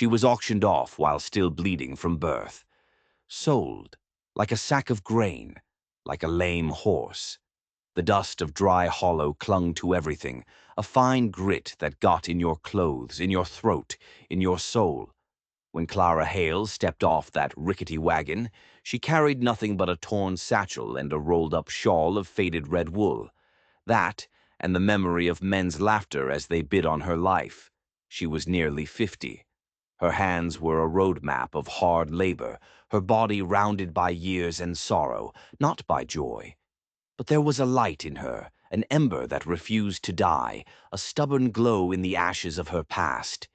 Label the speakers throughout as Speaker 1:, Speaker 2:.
Speaker 1: She was auctioned off while still bleeding from birth. Sold, like a sack of grain, like a lame horse. The dust of dry hollow clung to everything, a fine grit that got in your clothes, in your throat, in your soul. When Clara Hale stepped off that rickety wagon, she carried nothing but a torn satchel and a rolled-up shawl of faded red wool. That, and the memory of men's laughter as they bid on her life. She was nearly 50. Her hands were a road map of hard labor, her body rounded by years and sorrow, not by joy. But there was a light in her, an ember that refused to die, a stubborn glow in the ashes of her past.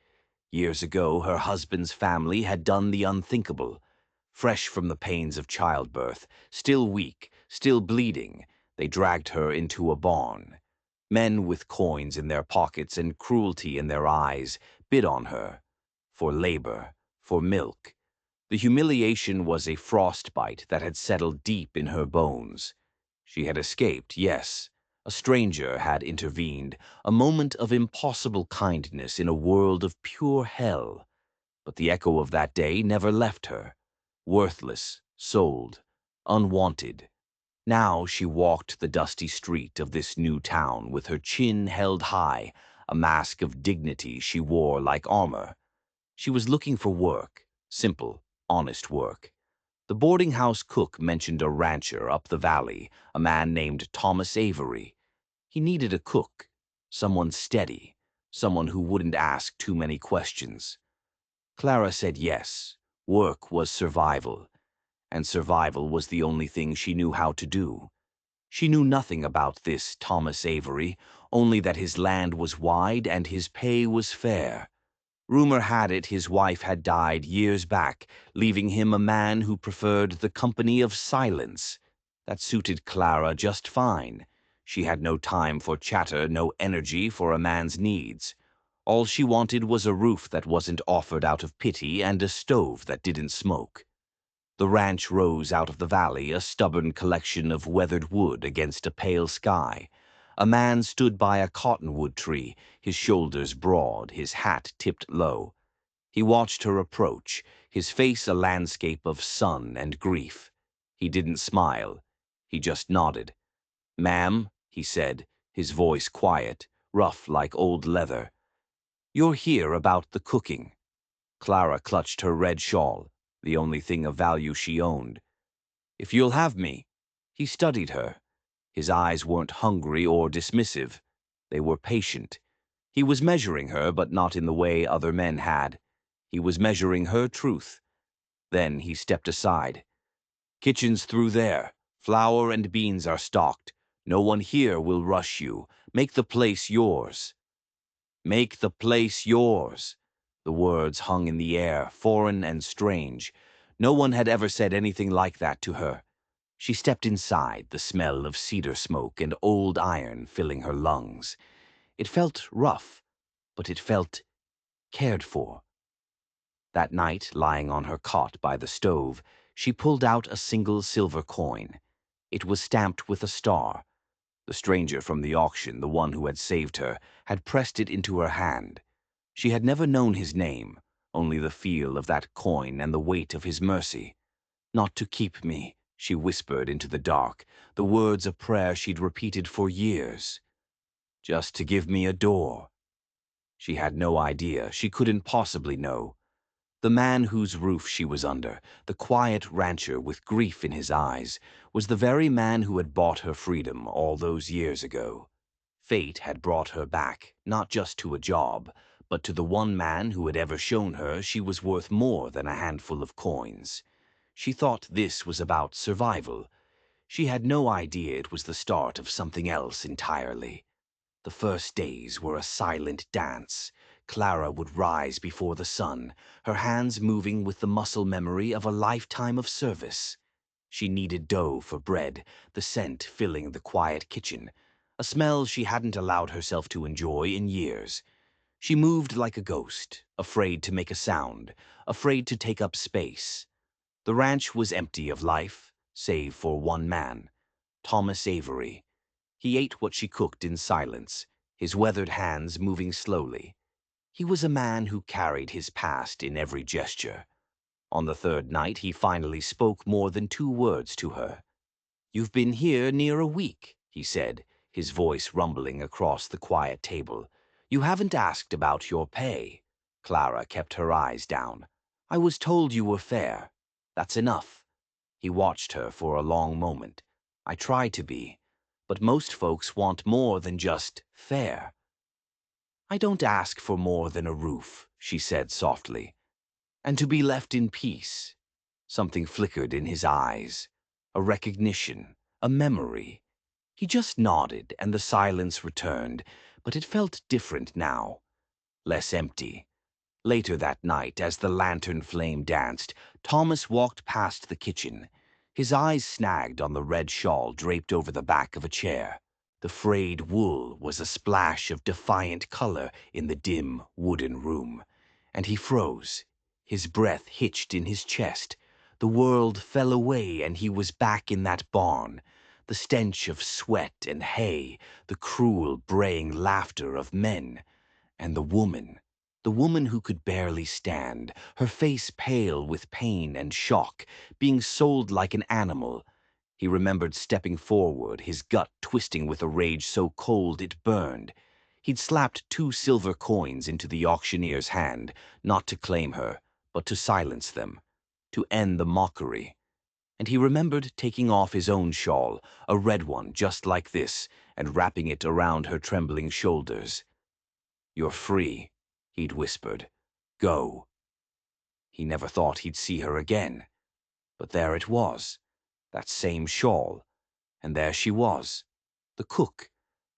Speaker 1: Years ago, her husband's family had done the unthinkable. Fresh from the pains of childbirth, still weak, still bleeding, they dragged her into a barn. Men with coins in their pockets and cruelty in their eyes bid on her. For labor, for milk. The humiliation was a frostbite that had settled deep in her bones. She had escaped, yes. A stranger had intervened, a moment of impossible kindness in a world of pure hell. But the echo of that day never left her. Worthless, sold, unwanted. Now she walked the dusty street of this new town with her chin held high, a mask of dignity she wore like armor. She was looking for work, simple, honest work. The boarding-house cook mentioned a rancher up the valley, a man named Thomas Avery. He needed a cook, someone steady, someone who wouldn't ask too many questions. Clara said yes. Work was survival, and survival was the only thing she knew how to do. She knew nothing about this Thomas Avery, only that his land was wide and his pay was fair. Rumor had it his wife had died years back, leaving him a man who preferred the company of silence. That suited Clara just fine. She had no time for chatter, no energy for a man's needs. All she wanted was a roof that wasn't offered out of pity and a stove that didn't smoke. The ranch rose out of the valley, a stubborn collection of weathered wood against a pale sky. A man stood by a cottonwood tree, his shoulders broad, his hat tipped low. He watched her approach, his face a landscape of sun and grief. He didn't smile. He just nodded. "Ma'am," he said, his voice quiet, rough like old leather. "You're here about the cooking." Clara clutched her red shawl, the only thing of value she owned. "If you'll have me." He studied her. His eyes weren't hungry or dismissive. They were patient. He was measuring her, but not in the way other men had. He was measuring her truth. Then he stepped aside. "Kitchen's through there. Flour and beans are stocked. No one here will rush you. Make the place yours." "Make the place yours." The words hung in the air, foreign and strange. No one had ever said anything like that to her. She stepped inside, the smell of cedar smoke and old iron filling her lungs. It felt rough, but it felt cared for. That night, lying on her cot by the stove, she pulled out a single silver coin. It was stamped with a star. The stranger from the auction, the one who had saved her, had pressed it into her hand. She had never known his name, only the feel of that coin and the weight of his mercy. "Not to keep me," she whispered into the dark, the words a prayer she'd repeated for years. "Just to give me a door." She had no idea. She couldn't possibly know. The man whose roof she was under, the quiet rancher with grief in his eyes, was the very man who had bought her freedom all those years ago. Fate had brought her back, not just to a job, but to the one man who had ever shown her she was worth more than a handful of coins. She thought this was about survival. She had no idea it was the start of something else entirely. The first days were a silent dance. Clara would rise before the sun, her hands moving with the muscle memory of a lifetime of service. She kneaded dough for bread, the scent filling the quiet kitchen, a smell she hadn't allowed herself to enjoy in years. She moved like a ghost, afraid to make a sound, afraid to take up space. The ranch was empty of life, save for one man, Thomas Avery. He ate what she cooked in silence, his weathered hands moving slowly. He was a man who carried his past in every gesture. On the third night, he finally spoke more than 2 words to her. "You've been here near a week," he said, his voice rumbling across the quiet table. "You haven't asked about your pay." Clara kept her eyes down. "I was told you were fair. That's enough." He watched her for a long moment. "I try to be, but most folks want more than just fair." "I don't ask for more than a roof," she said softly, "and to be left in peace." Something flickered in his eyes, a recognition, a memory. He just nodded, and the silence returned, but it felt different now, less empty. Later that night, as the lantern flame danced, Thomas walked past the kitchen. His eyes snagged on the red shawl draped over the back of a chair. The frayed wool was a splash of defiant color in the dim, wooden room, and he froze. His breath hitched in his chest. The world fell away, and he was back in that barn. The stench of sweat and hay, the cruel, braying laughter of men, and the woman who could barely stand, her face pale with pain and shock, being sold like an animal. He remembered stepping forward, his gut twisting with a rage so cold it burned. He'd slapped 2 silver coins into the auctioneer's hand, not to claim her, but to silence them, to end the mockery. And he remembered taking off his own shawl, a red one just like this, and wrapping it around her trembling shoulders. "You're free," he'd whispered. "Go." He never thought he'd see her again. But there it was, that same shawl. And there she was, the cook,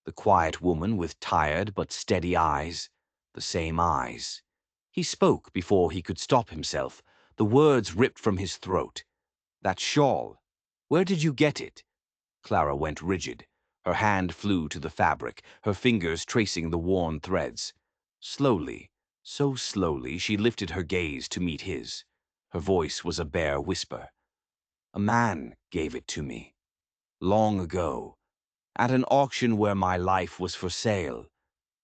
Speaker 1: the quiet woman with tired but steady eyes, the same eyes. He spoke before he could stop himself. The words ripped from his throat. "That shawl, where did you get it?" Clara went rigid. Her hand flew to the fabric, her fingers tracing the worn threads. Slowly, so slowly, she lifted her gaze to meet his. Her voice was a bare whisper. "A man gave it to me. Long ago. At an auction where my life was for sale."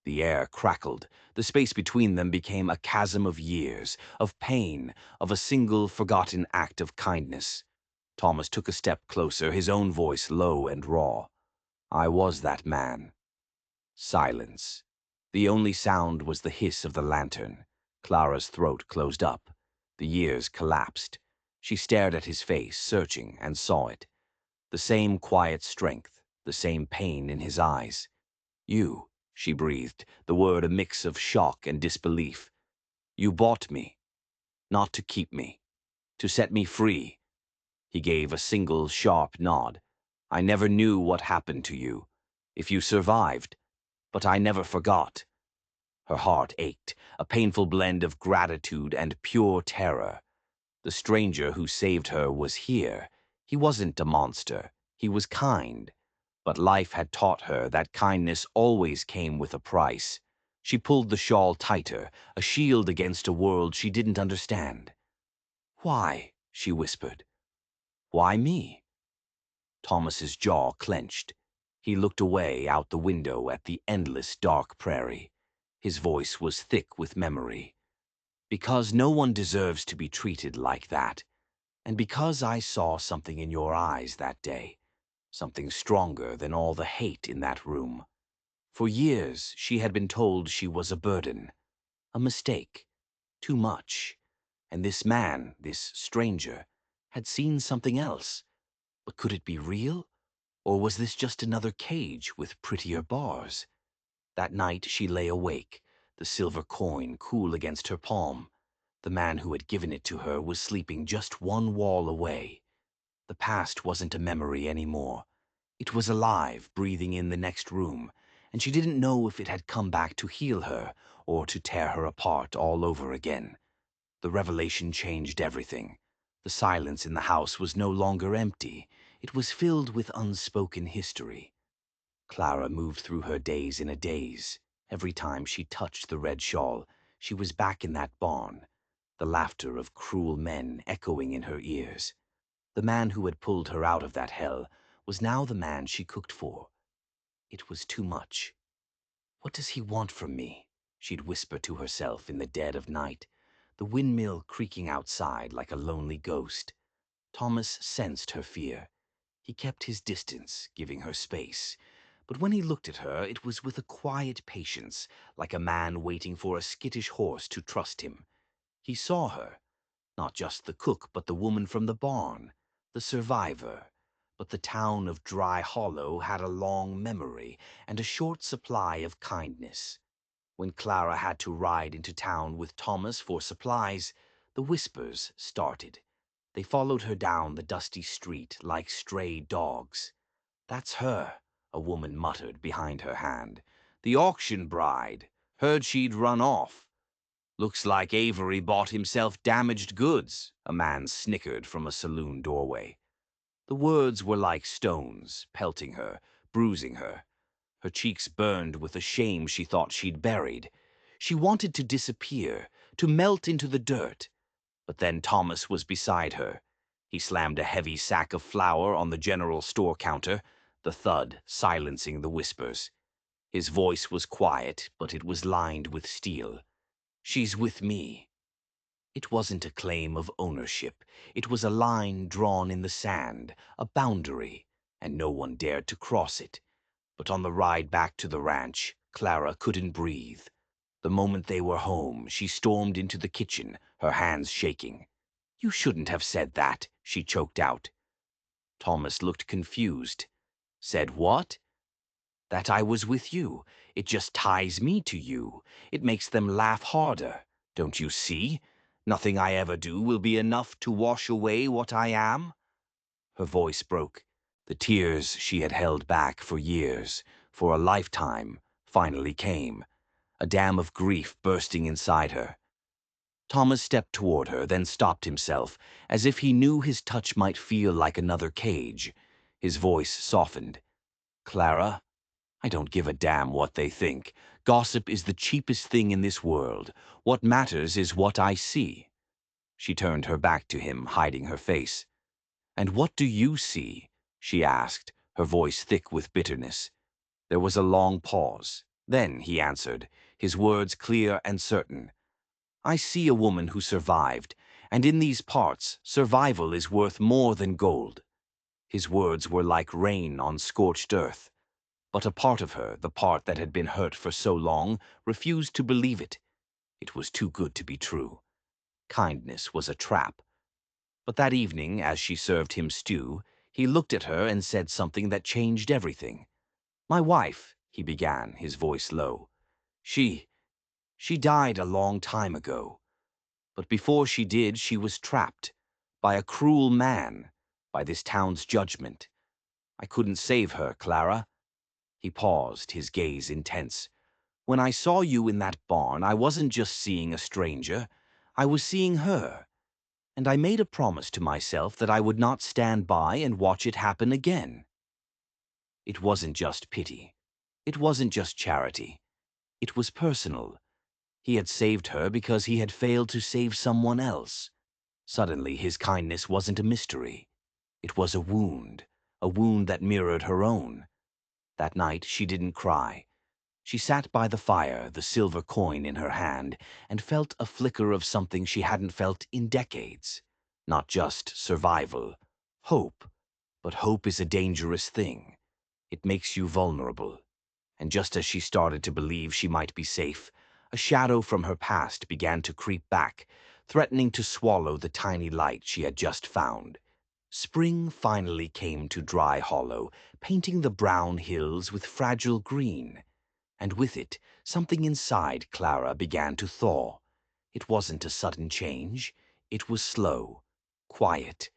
Speaker 1: The air crackled. The space between them became a chasm of years, of pain, of a single forgotten act of kindness. Thomas took a step closer, his own voice low and raw. "I was that man." Silence. The only sound was the hiss of the lantern. Clara's throat closed up. The years collapsed. She stared at his face, searching, and saw it. The same quiet strength, the same pain in his eyes. "You," she breathed, the word a mix of shock and disbelief. "You bought me. Not to keep me. To set me free." He gave a single sharp nod. "I never knew what happened to you. If you survived. But I never forgot." Her heart ached, a painful blend of gratitude and pure terror. The stranger who saved her was here. He wasn't a monster. He was kind. But life had taught her that kindness always came with a price. She pulled the shawl tighter, a shield against a world she didn't understand. "Why?" she whispered. "Why me?" Thomas's jaw clenched. He looked away out the window at the endless dark prairie. His voice was thick with memory. "Because no one deserves to be treated like that. And because I saw something in your eyes that day. Something stronger than all the hate in that room." For years she had been told she was a burden, a mistake, too much. And this man, this stranger, had seen something else. But could it be real? Or was this just another cage with prettier bars? That night she lay awake, the silver coin cool against her palm. The man who had given it to her was sleeping just one wall away. The past wasn't a memory anymore. It was alive, breathing in the next room, and she didn't know if it had come back to heal her or to tear her apart all over again. The revelation changed everything. The silence in the house was no longer empty. It was filled with unspoken history. Clara moved through her days in a daze. Every time she touched the red shawl, she was back in that barn, the laughter of cruel men echoing in her ears. The man who had pulled her out of that hell was now the man she cooked for. It was too much. "What does he want from me?" she'd whisper to herself in the dead of night, the windmill creaking outside like a lonely ghost. Thomas sensed her fear. He kept his distance, giving her space. But when he looked at her, it was with a quiet patience, like a man waiting for a skittish horse to trust him. He saw her, not just the cook, but the woman from the barn, the survivor. But the town of Dry Hollow had a long memory and a short supply of kindness. When Clara had to ride into town with Thomas for supplies, the whispers started. They followed her down the dusty street like stray dogs. "That's her," a woman muttered behind her hand. "The auction bride. Heard she'd run off." "Looks like Avery bought himself damaged goods," a man snickered from a saloon doorway. The words were like stones, pelting her, bruising her. Her cheeks burned with a shame she thought she'd buried. She wanted to disappear, to melt into the dirt. But then Thomas was beside her. He slammed a heavy sack of flour on the general store counter, the thud silencing the whispers. His voice was quiet, but it was lined with steel. "She's with me." It wasn't a claim of ownership. It was a line drawn in the sand, a boundary, and no one dared to cross it. But on the ride back to the ranch, Clara couldn't breathe. The moment they were home, she stormed into the kitchen, her hands shaking. "You shouldn't have said that," she choked out. Thomas looked confused. "Said what?" "That I was with you. It just ties me to you. It makes them laugh harder. Don't you see? Nothing I ever do will be enough to wash away what I am." Her voice broke. The tears she had held back for years, for a lifetime, finally came. A dam of grief bursting inside her. Thomas stepped toward her, then stopped himself, as if he knew his touch might feel like another cage. His voice softened. "Clara, I don't give a damn what they think. Gossip is the cheapest thing in this world. What matters is what I see." She turned her back to him, hiding her face. "And what do you see?" she asked, her voice thick with bitterness. There was a long pause. Then he answered, his words clear and certain. "I see a woman who survived, and in these parts, survival is worth more than gold." His words were like rain on scorched earth. But a part of her, the part that had been hurt for so long, refused to believe it. It was too good to be true. Kindness was a trap. But that evening, as she served him stew, he looked at her and said something that changed everything. "My wife," he began, his voice low. She died a long time ago. But before she did, she was trapped. By a cruel man. By this town's judgment. I couldn't save her, Clara." He paused, his gaze intense. "When I saw you in that barn, I wasn't just seeing a stranger. I was seeing her. And I made a promise to myself that I would not stand by and watch it happen again." It wasn't just pity. It wasn't just charity. It was personal. He had saved her because he had failed to save someone else. Suddenly, his kindness wasn't a mystery. It was a wound that mirrored her own. That night, she didn't cry. She sat by the fire, the silver coin in her hand, and felt a flicker of something she hadn't felt in decades. Not just survival. Hope. But hope is a dangerous thing. It makes you vulnerable. And just as she started to believe she might be safe, a shadow from her past began to creep back, threatening to swallow the tiny light she had just found. Spring finally came to Dry Hollow, painting the brown hills with fragile green. And with it, something inside Clara began to thaw. It wasn't a sudden change. It was slow, quiet.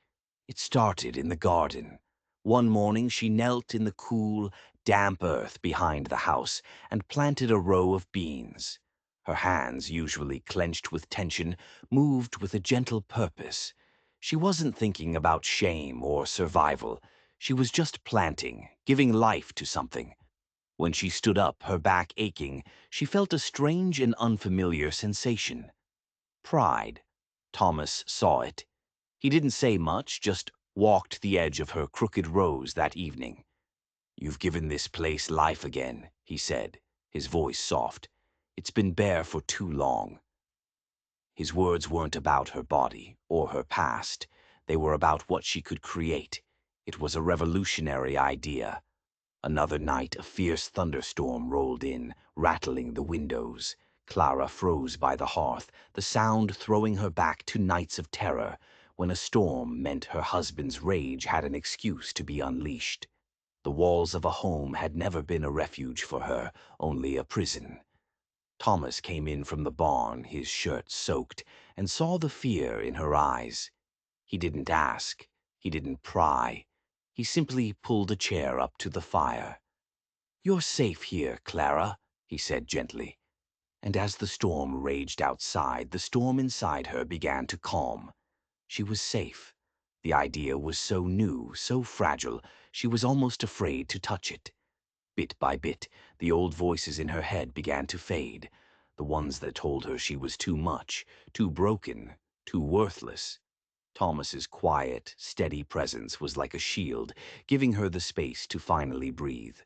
Speaker 1: It started in the garden. One morning she knelt in the cool, damp earth behind the house and planted a row of beans. Her hands, usually clenched with tension, moved with a gentle purpose. She wasn't thinking about shame or survival. She was just planting, giving life to something. When she stood up, her back aching, she felt a strange and unfamiliar sensation. Pride. Thomas saw it. He didn't say much, just walked the edge of her crooked rows that evening. "You've given this place life again," he said, his voice soft. It's been bare for too long. His words weren't about her body or her past. They were about what she could create. It was a revolutionary idea. Another night, a fierce thunderstorm rolled in, rattling the windows. Clara froze by the hearth, the sound throwing her back to nights of terror, when a storm meant her husband's rage had an excuse to be unleashed. The walls of a home had never been a refuge for her, only a prison. Thomas came in from the barn, his shirt soaked, and saw the fear in her eyes. He didn't ask. He didn't pry. He simply pulled a chair up to the fire. "You're safe here, Clara," he said gently. And as the storm raged outside, the storm inside her began to calm. She was safe. The idea was so new, so fragile, she was almost afraid to touch it. Bit by bit, the old voices in her head began to fade, the ones that told her she was too much, too broken, too worthless. Thomas's quiet, steady presence was like a shield, giving her the space to finally breathe.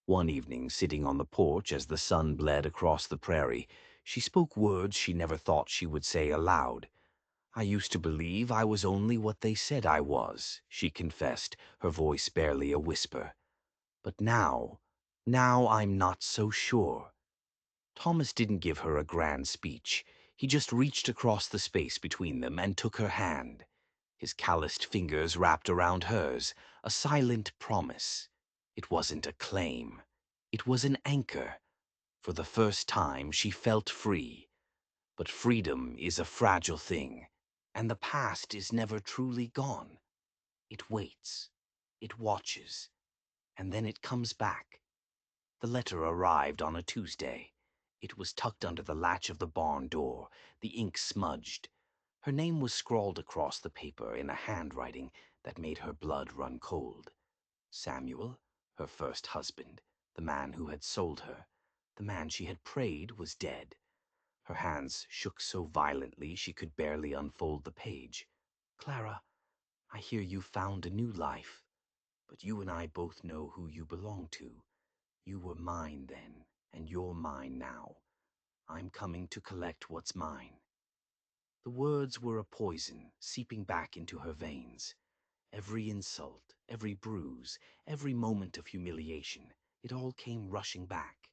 Speaker 1: One evening, sitting on the porch as the sun bled across the prairie, she spoke words she never thought she would say aloud. "I used to believe I was only what they said I was," she confessed, her voice barely a whisper. "But now I'm not so sure." Thomas didn't give her a grand speech. He just reached across the space between them and took her hand. His calloused fingers wrapped around hers, a silent promise. It wasn't a claim. It was an anchor. For the first time, she felt free. But freedom is a fragile thing, and the past is never truly gone. It waits. It watches. And then it comes back. The letter arrived on a Tuesday. It was tucked under the latch of the barn door, the ink smudged. Her name was scrawled across the paper in a handwriting that made her blood run cold. Samuel, her first husband, the man who had sold her, the man she had prayed was dead. Her hands shook so violently she could barely unfold the page. "Clara, I hear you found a new life, but you and I both know who you belong to. You were mine then, and you're mine now. I'm coming to collect what's mine." The words were a poison seeping back into her veins. Every insult, every bruise, every moment of humiliation, it all came rushing back.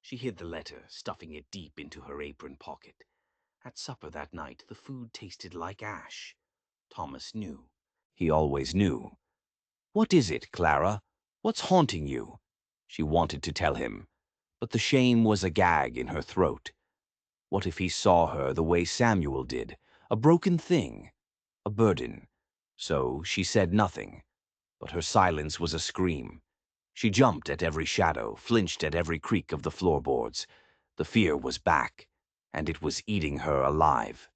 Speaker 1: She hid the letter, stuffing it deep into her apron pocket. At supper that night, the food tasted like ash. Thomas knew. He always knew. "What is it, Clara? What's haunting you?" She wanted to tell him, but the shame was a gag in her throat. What if he saw her the way Samuel did, a broken thing, a burden? So she said nothing, but her silence was a scream. She jumped at every shadow, flinched at every creak of the floorboards. The fear was back, and it was eating her alive.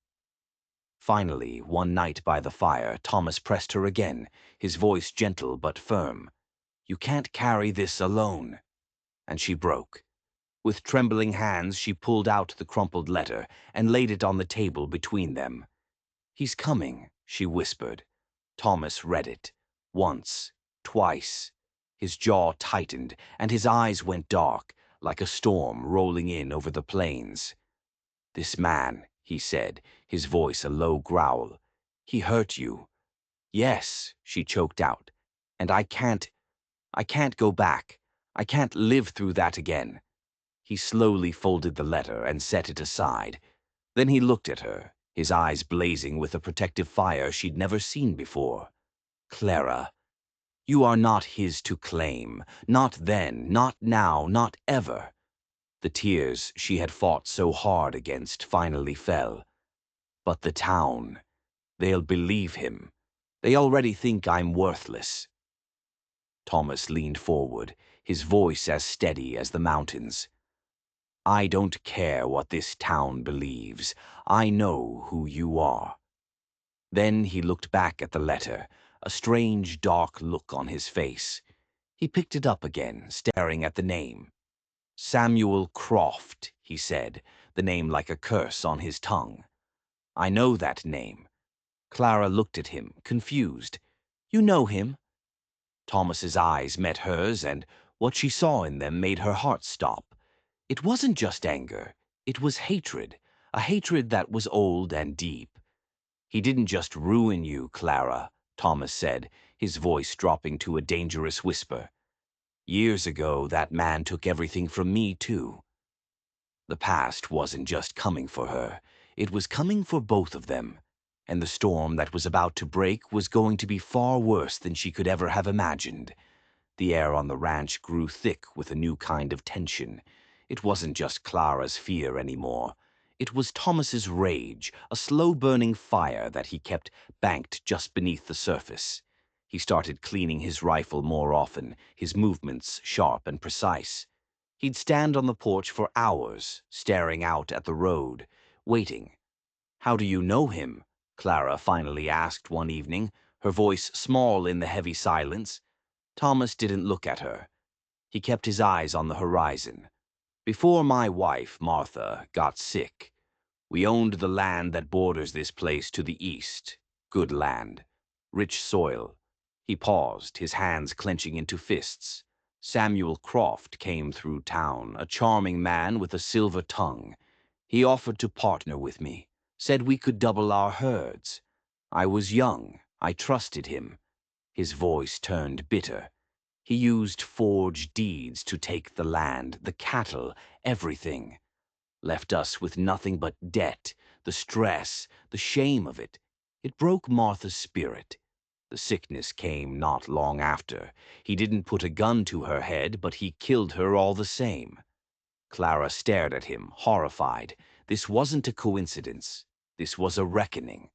Speaker 1: Finally, one night by the fire, Thomas pressed her again, his voice gentle but firm. "You can't carry this alone." And she broke. With trembling hands, she pulled out the crumpled letter and laid it on the table between them. "He's coming," she whispered. Thomas read it. Once, twice. His jaw tightened, and his eyes went dark, like a storm rolling in over the plains. "This man," he said, his voice a low growl. "He hurt you." "Yes," she choked out. "And I can't go back. I can't live through that again." He slowly folded the letter and set it aside. Then he looked at her, his eyes blazing with a protective fire she'd never seen before. "Clara, you are not his to claim. Not then, not now, not ever." The tears she had fought so hard against finally fell. "But the town, they'll believe him. They already think I'm worthless." Thomas leaned forward, his voice as steady as the mountains. "I don't care what this town believes. I know who you are." Then he looked back at the letter, a strange, dark look on his face. He picked it up again, staring at the name. "Samuel Croft," he said, the name like a curse on his tongue. "I know that name." Clara looked at him, confused. "You know him?" Thomas's eyes met hers, and what she saw in them made her heart stop. It wasn't just anger. It was hatred, a hatred that was old and deep. "He didn't just ruin you, Clara," Thomas said, his voice dropping to a dangerous whisper. "Years ago, that man took everything from me, too." The past wasn't just coming for her. It was coming for both of them. And the storm that was about to break was going to be far worse than she could ever have imagined. The air on the ranch grew thick with a new kind of tension. It wasn't just Clara's fear anymore. It was Thomas's rage, a slow-burning fire that he kept banked just beneath the surface. He started cleaning his rifle more often, his movements sharp and precise. He'd stand on the porch for hours, staring out at the road, waiting. "How do you know him?" Clara finally asked one evening, her voice small in the heavy silence. Thomas didn't look at her. He kept his eyes on the horizon. "Before my wife, Martha, got sick, we owned the land that borders this place to the east. Good land. Rich soil." He paused, his hands clenching into fists. "Samuel Croft came through town, a charming man with a silver tongue. He offered to partner with me, said we could double our herds. I was young. I trusted him." His voice turned bitter. "He used forged deeds to take the land, the cattle, everything. Left us with nothing but debt, the stress, the shame of it. It broke Martha's spirit. The sickness came not long after. He didn't put a gun to her head, but he killed her all the same." Clara stared at him, horrified. This wasn't a coincidence. This was a reckoning.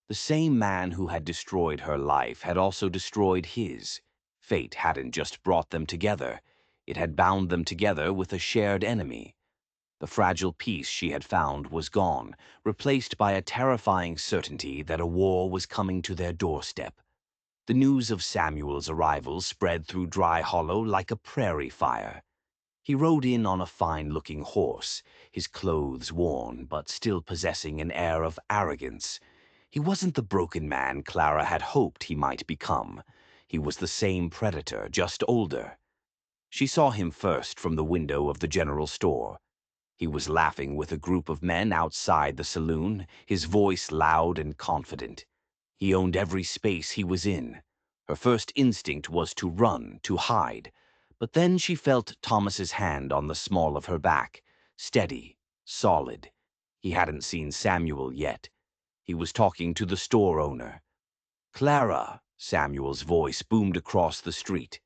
Speaker 1: The same man who had destroyed her life had also destroyed his. Fate hadn't just brought them together. It had bound them together with a shared enemy. The fragile peace she had found was gone, replaced by a terrifying certainty that a war was coming to their doorstep. The news of Samuel's arrival spread through Dry Hollow like a prairie fire. He rode in on a fine-looking horse, his clothes worn but still possessing an air of arrogance. He wasn't the broken man Clara had hoped he might become. He was the same predator, just older. She saw him first from the window of the general store. He was laughing with a group of men outside the saloon, his voice loud and confident. He owned every space he was in. Her first instinct was to run, to hide. But then she felt Thomas's hand on the small of her back, steady, solid. He hadn't seen Samuel yet. He was talking to the store owner. "Clara," Samuel's voice boomed across the street.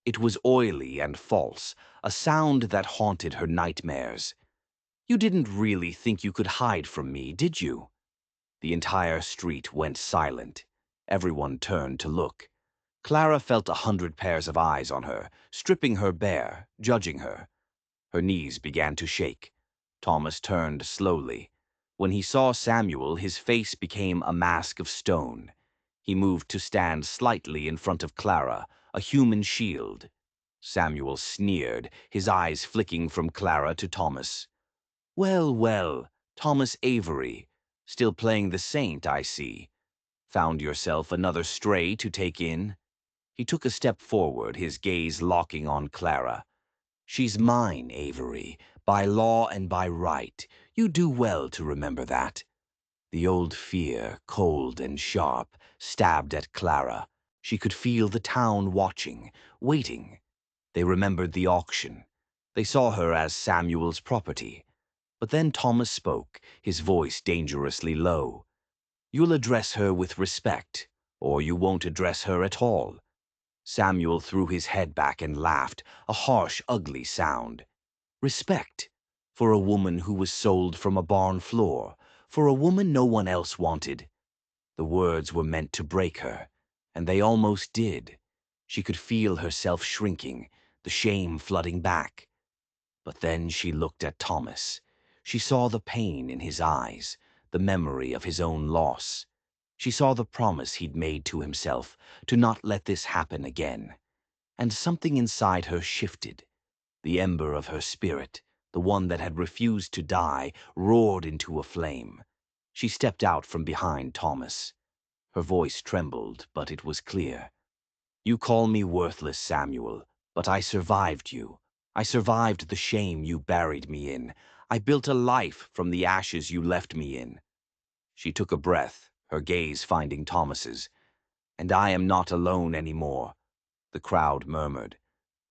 Speaker 1: It was oily and false, a sound that haunted her nightmares. "You didn't really think you could hide from me, did you?" The entire street went silent. Everyone turned to look. Clara felt 100 pairs of eyes on her, stripping her bare, judging her. Her knees began to shake. Thomas turned slowly. When he saw Samuel, his face became a mask of stone. He moved to stand slightly in front of Clara, a human shield. Samuel sneered, his eyes flicking from Clara to Thomas. "Well, well, Thomas Avery. Still playing the saint, I see. Found yourself another stray to take in?" He took a step forward, his gaze locking on Clara. "She's mine, Avery, by law and by right. You do well to remember that." The old fear, cold and sharp, stabbed at Clara. She could feel the town watching, waiting. They remembered the auction. They saw her as Samuel's property. But then Thomas spoke, his voice dangerously low. "You'll address her with respect, or you won't address her at all." Samuel threw his head back and laughed, a harsh, ugly sound. "Respect? For a woman who was sold from a barn floor, for a woman no one else wanted." The words were meant to break her, and they almost did. She could feel herself shrinking, the shame flooding back. But then she looked at Thomas. She saw the pain in his eyes, the memory of his own loss. She saw the promise he'd made to himself to not let this happen again. And something inside her shifted. The ember of her spirit, the one that had refused to die, roared into a flame. She stepped out from behind Thomas. Her voice trembled, but it was clear. "You call me worthless, Samuel, but I survived you. I survived the shame you buried me in. I built a life from the ashes you left me in." She took a breath, her gaze finding Thomas's. "And I am not alone anymore," the crowd murmured.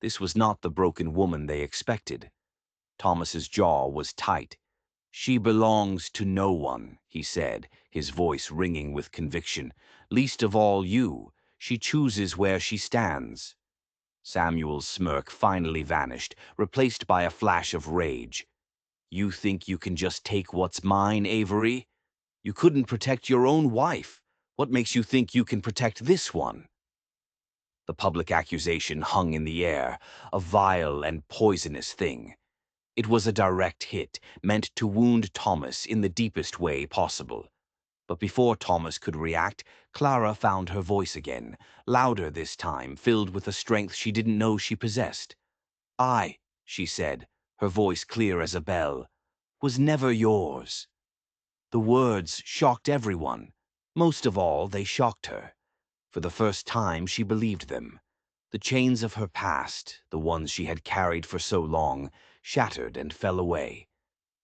Speaker 1: This was not the broken woman they expected. Thomas's jaw was tight. "She belongs to no one," he said, his voice ringing with conviction. "Least of all you. She chooses where she stands." Samuel's smirk finally vanished, replaced by a flash of rage. "You think you can just take what's mine, Avery? You couldn't protect your own wife. What makes you think you can protect this one?" The public accusation hung in the air, a vile and poisonous thing. It was a direct hit, meant to wound Thomas in the deepest way possible. But before Thomas could react, Clara found her voice again, louder this time, filled with a strength she didn't know she possessed. "I," she said, her voice clear as a bell, "was never yours." The words shocked everyone. Most of all, they shocked her. For the first time, she believed them. The chains of her past, the ones she had carried for so long, shattered and fell away.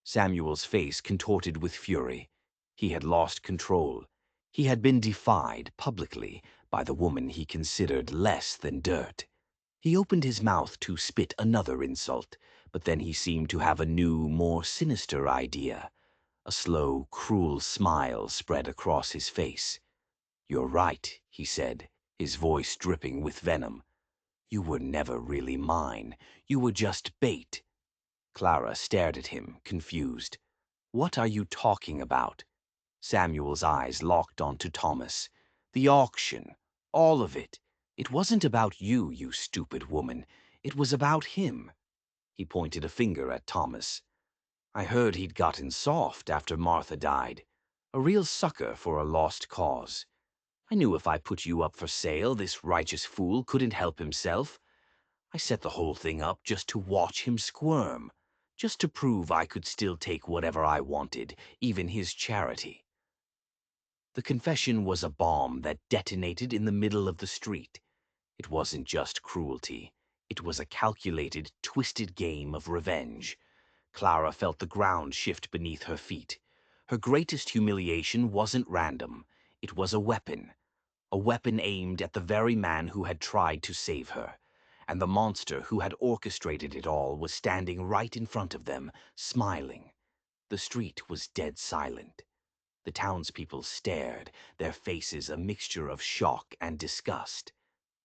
Speaker 1: Samuel's face contorted with fury. He had lost control. He had been defied, publicly, by the woman he considered less than dirt. He opened his mouth to spit another insult, but then he seemed to have a new, more sinister idea. A slow, cruel smile spread across his face. "You're right," he said, his voice dripping with venom. "You were never really mine. You were just bait." Clara stared at him, confused. "What are you talking about?" Samuel's eyes locked onto Thomas. "The auction. All of it. It wasn't about you, you stupid woman. It was about him." He pointed a finger at Thomas. "I heard he'd gotten soft after Martha died. A real sucker for a lost cause. I knew if I put you up for sale, this righteous fool couldn't help himself. I set the whole thing up just to watch him squirm, just to prove I could still take whatever I wanted, even his charity." The confession was a bomb that detonated in the middle of the street. It wasn't just cruelty. It was a calculated, twisted game of revenge. Clara felt the ground shift beneath her feet. Her greatest humiliation wasn't random. It was a weapon aimed at the very man who had tried to save her. And the monster who had orchestrated it all was standing right in front of them, smiling. The street was dead silent. The townspeople stared, their faces a mixture of shock and disgust.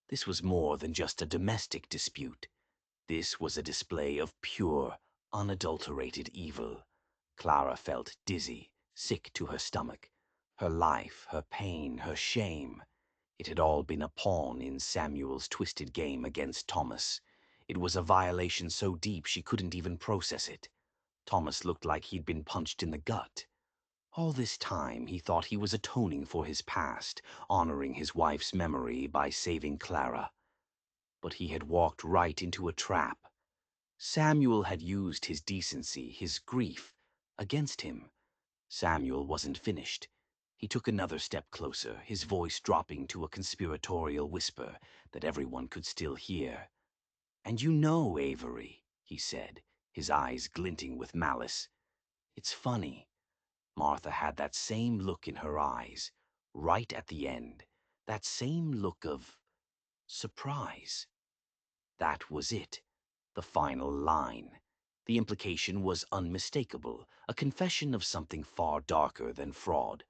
Speaker 1: This was more than just a domestic dispute. This was a display of pure, unadulterated evil. Clara felt dizzy, sick to her stomach. Her life, her pain, her shame. It had all been a pawn in Samuel's twisted game against Thomas. It was a violation so deep she couldn't even process it. Thomas looked like he'd been punched in the gut. All this time he thought he was atoning for his past, honoring his wife's memory by saving Clara. But he had walked right into a trap. Samuel had used his decency, his grief, against him. Samuel wasn't finished. He took another step closer, his voice dropping to a conspiratorial whisper that everyone could still hear. "And you know, Avery," he said, his eyes glinting with malice. "It's funny. Martha had that same look in her eyes, right at the end. That same look of surprise. That was it. The final line. The implication was unmistakable, a confession of something far darker than fraud.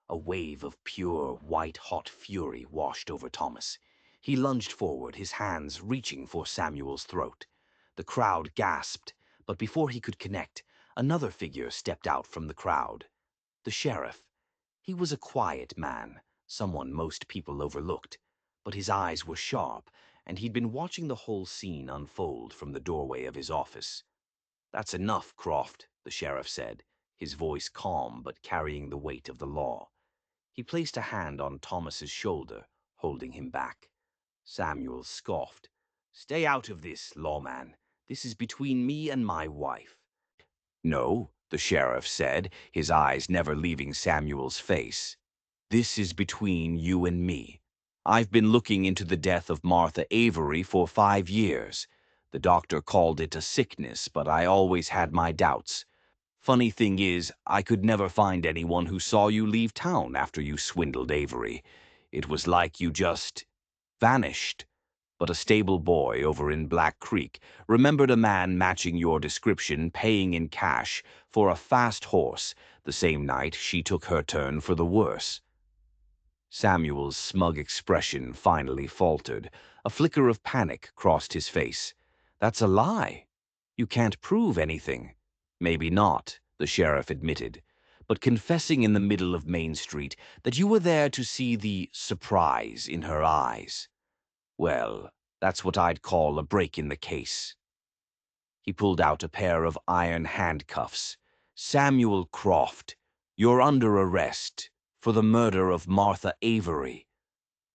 Speaker 1: A wave of pure, white-hot fury washed over Thomas. He lunged forward, his hands reaching for Samuel's throat. The crowd gasped, but before he could connect, another figure stepped out from the crowd. The sheriff. He was a quiet man, someone most people overlooked, but his eyes were sharp, and he'd been watching the whole scene unfold from the doorway of his office. "That's enough, Croft," the sheriff said, his voice calm but carrying the weight of the law. He placed a hand on Thomas's shoulder, holding him back. Samuel scoffed. "Stay out of this, lawman. This is between me and my wife." "No," the sheriff said, his eyes never leaving Samuel's face. "This is between you and me. I've been looking into the death of Martha Avery for 5 years. The doctor called it a sickness, but I always had my doubts. Funny thing is, I could never find anyone who saw you leave town after you swindled Avery. It was like you just vanished. But a stable boy over in Black Creek remembered a man matching your description paying in cash for a fast horse the same night she took her turn for the worse. Samuel's smug expression finally faltered. A flicker of panic crossed his face. That's a lie. You can't prove anything. Maybe not, the sheriff admitted, but confessing in the middle of Main Street that you were there to see the surprise in her eyes. Well, that's what I'd call a break in the case. He pulled out a pair of iron handcuffs. Samuel Croft, you're under arrest for the murder of Martha Avery.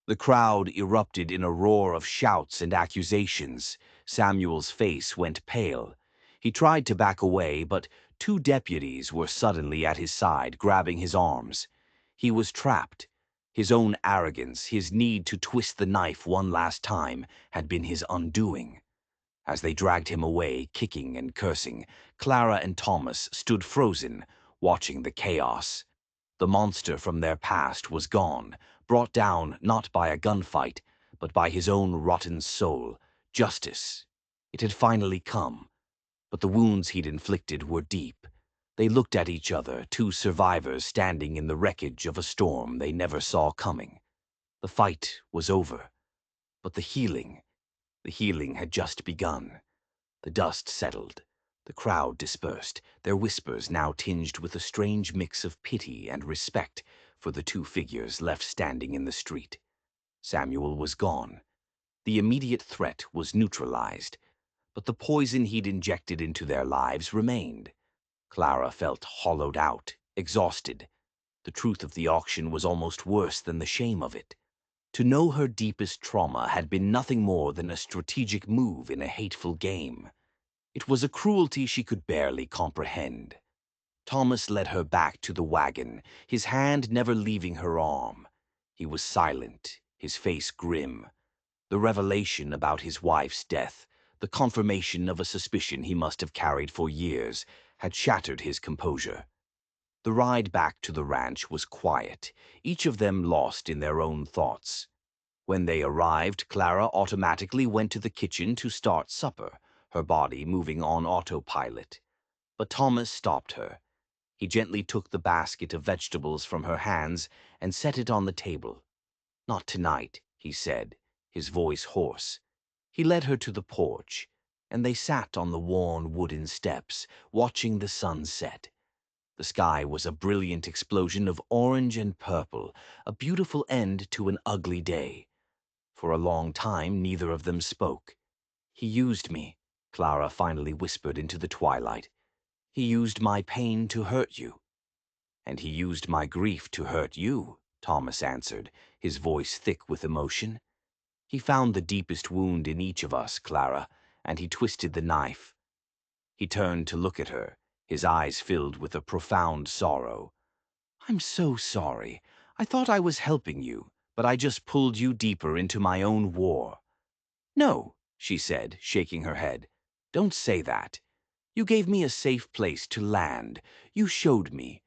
Speaker 1: The crowd erupted in a roar of shouts and accusations. Samuel's face went pale. He tried to back away, but two deputies were suddenly at his side, grabbing his arms. He was trapped. His own arrogance, his need to twist the knife one last time, had been his undoing. As they dragged him away, kicking and cursing, Clara and Thomas stood frozen, watching the chaos. The monster from their past was gone, brought down not by a gunfight, but by his own rotten soul, justice. It had finally come, but the wounds he'd inflicted were deep. They looked at each other, two survivors standing in the wreckage of a storm they never saw coming. The fight was over, but the healing had just begun. The dust settled. The crowd dispersed, their whispers now tinged with a strange mix of pity and respect for the two figures left standing in the street. Samuel was gone. The immediate threat was neutralized, but the poison he'd injected into their lives remained. Clara felt hollowed out, exhausted. The truth of the auction was almost worse than the shame of it. To know her deepest trauma had been nothing more than a strategic move in a hateful game. It was a cruelty she could barely comprehend. Thomas led her back to the wagon, his hand never leaving her arm. He was silent, his face grim. The revelation about his wife's death, the confirmation of a suspicion he must have carried for years, had shattered his composure. The ride back to the ranch was quiet, each of them lost in their own thoughts. When they arrived, Clara automatically went to the kitchen to start supper, her body moving on autopilot. But Thomas stopped her. He gently took the basket of vegetables from her hands and set it on the table. "Not tonight," he said, his voice hoarse. He led her to the porch, and they sat on the worn wooden steps, watching the sun set. The sky was a brilliant explosion of orange and purple, a beautiful end to an ugly day. For a long time, neither of them spoke. "He used me," Clara finally whispered into the twilight. "He used my pain to hurt you." "And he used my grief to hurt you," Thomas answered, his voice thick with emotion. "He found the deepest wound in each of us, Clara, and he twisted the knife." He turned to look at her, his eyes filled with a profound sorrow. "I'm so sorry. I thought I was helping you, but I just pulled you deeper into my own war." "No," she said, shaking her head. "Don't say that. You gave me a safe place to land. You showed me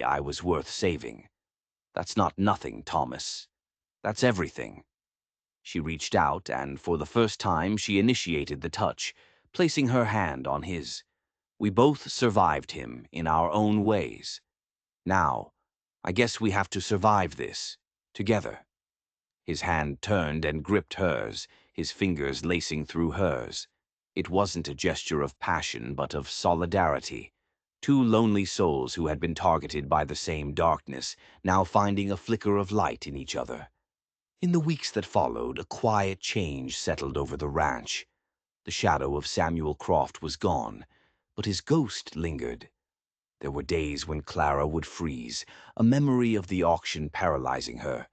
Speaker 1: I was worth saving. That's not nothing, Thomas. That's everything." She reached out, and for the first time she initiated the touch, placing her hand on his. "We both survived him in our own ways. Now, I guess we have to survive this, together." His hand turned and gripped hers, his fingers lacing through hers. It wasn't a gesture of passion, but of solidarity. Two lonely souls who had been targeted by the same darkness, now finding a flicker of light in each other. In the weeks that followed, a quiet change settled over the ranch. The shadow of Samuel Croft was gone, but his ghost lingered. There were days when Clara would freeze, a memory of the auction paralyzing her.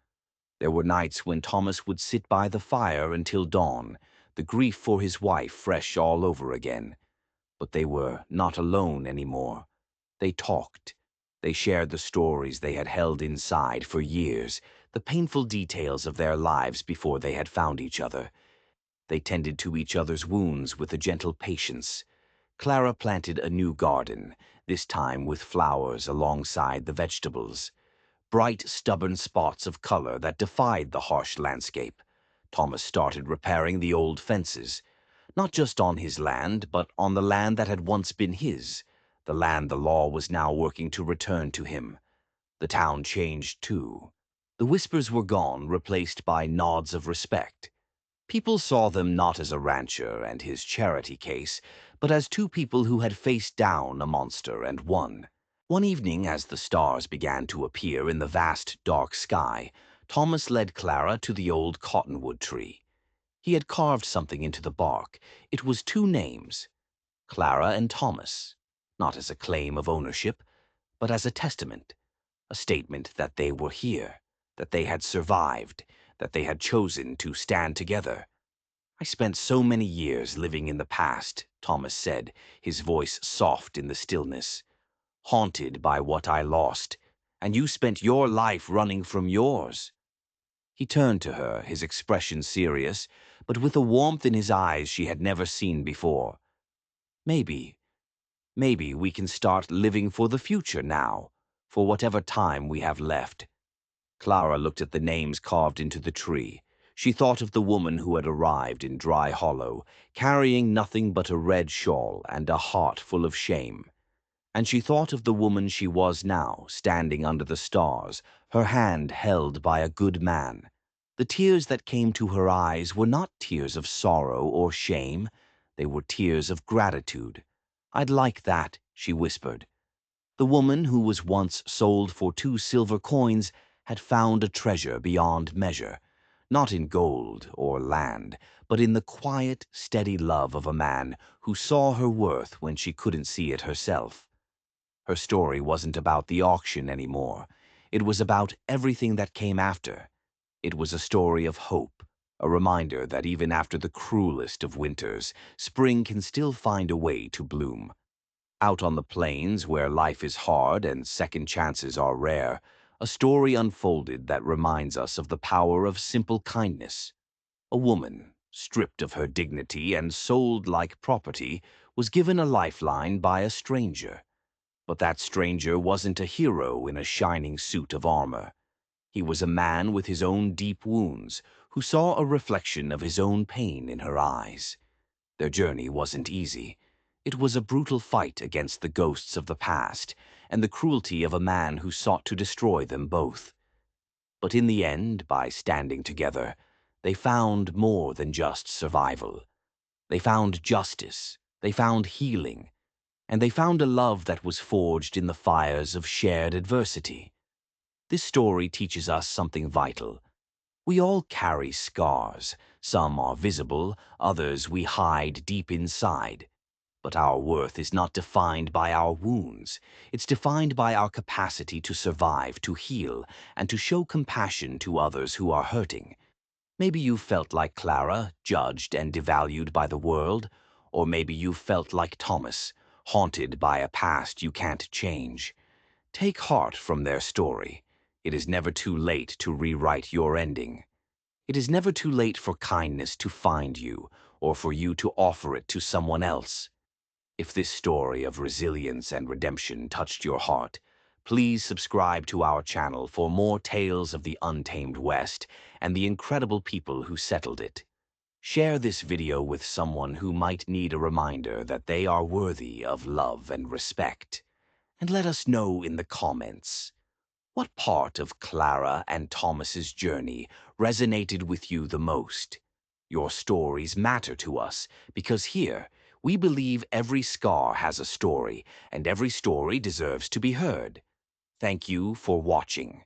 Speaker 1: There were nights when Thomas would sit by the fire until dawn, the grief for his wife fresh all over again. But they were not alone anymore. They talked. They shared the stories they had held inside for years, the painful details of their lives before they had found each other. They tended to each other's wounds with a gentle patience. Clara planted a new garden, this time with flowers alongside the vegetables. Bright, stubborn spots of color that defied the harsh landscape. Thomas started repairing the old fences, not just on his land, but on the land that had once been his, the land the law was now working to return to him. The town changed too. The whispers were gone, replaced by nods of respect. People saw them not as a rancher and his charity case, but as two people who had faced down a monster and won. One evening, as the stars began to appear in the vast dark sky, Thomas led Clara to the old cottonwood tree. He had carved something into the bark. It was two names, Clara and Thomas, not as a claim of ownership, but as a testament, a statement that they were here, that they had survived, that they had chosen to stand together. "I spent so many years living in the past," Thomas said, his voice soft in the stillness, "haunted by what I lost, and you spent your life running from yours." He turned to her, his expression serious, but with a warmth in his eyes she had never seen before. "Maybe, maybe we can start living for the future now, for whatever time we have left." Clara looked at the names carved into the tree. She thought of the woman who had arrived in Dry Hollow, carrying nothing but a red shawl and a heart full of shame. And she thought of the woman she was now, standing under the stars, her hand held by a good man. The tears that came to her eyes were not tears of sorrow or shame. They were tears of gratitude. "I'd like that," she whispered. The woman who was once sold for 2 silver coins had found a treasure beyond measure, not in gold or land, but in the quiet, steady love of a man who saw her worth when she couldn't see it herself. Her story wasn't about the auction anymore. It was about everything that came after. It was a story of hope, a reminder that even after the cruelest of winters, spring can still find a way to bloom. Out on the plains, where life is hard and second chances are rare, a story unfolded that reminds us of the power of simple kindness. A woman, stripped of her dignity and sold like property, was given a lifeline by a stranger. But that stranger wasn't a hero in a shining suit of armor. He was a man with his own deep wounds, who saw a reflection of his own pain in her eyes. Their journey wasn't easy. It was a brutal fight against the ghosts of the past and the cruelty of a man who sought to destroy them both. But in the end, by standing together, they found more than just survival. They found justice, they found healing, and they found a love that was forged in the fires of shared adversity. This story teaches us something vital. We all carry scars. Some are visible, others we hide deep inside. But our worth is not defined by our wounds. It's defined by our capacity to survive, to heal, and to show compassion to others who are hurting. Maybe you felt like Clara, judged and devalued by the world, or maybe you felt like Thomas, haunted by a past you can't change. Take heart from their story. It is never too late to rewrite your ending. It is never too late for kindness to find you, or for you to offer it to someone else. If this story of resilience and redemption touched your heart, please subscribe to our channel for more tales of the untamed West and the incredible people who settled it. Share this video with someone who might need a reminder that they are worthy of love and respect. And let us know in the comments, what part of Clara and Thomas's journey resonated with you the most? Your stories matter to us because here, we believe every scar has a story, and every story deserves to be heard. Thank you for watching.